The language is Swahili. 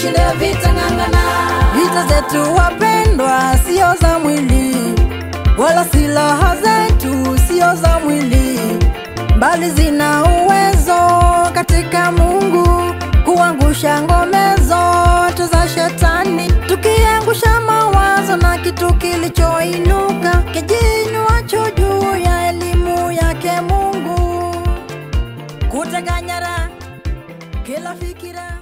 tushinde vita, ng'ang'ana. Vita zetu wapendwa sio za mwili, wala silaha zetu sio za mwili, bali zina uwezo katika Mungu kuangusha ngome zote za shetani. Tukiangusha mawazo na kitu kilichoinuka kijiinuacho juu ya elimu yake Mungu, kutega nyara kila fikira.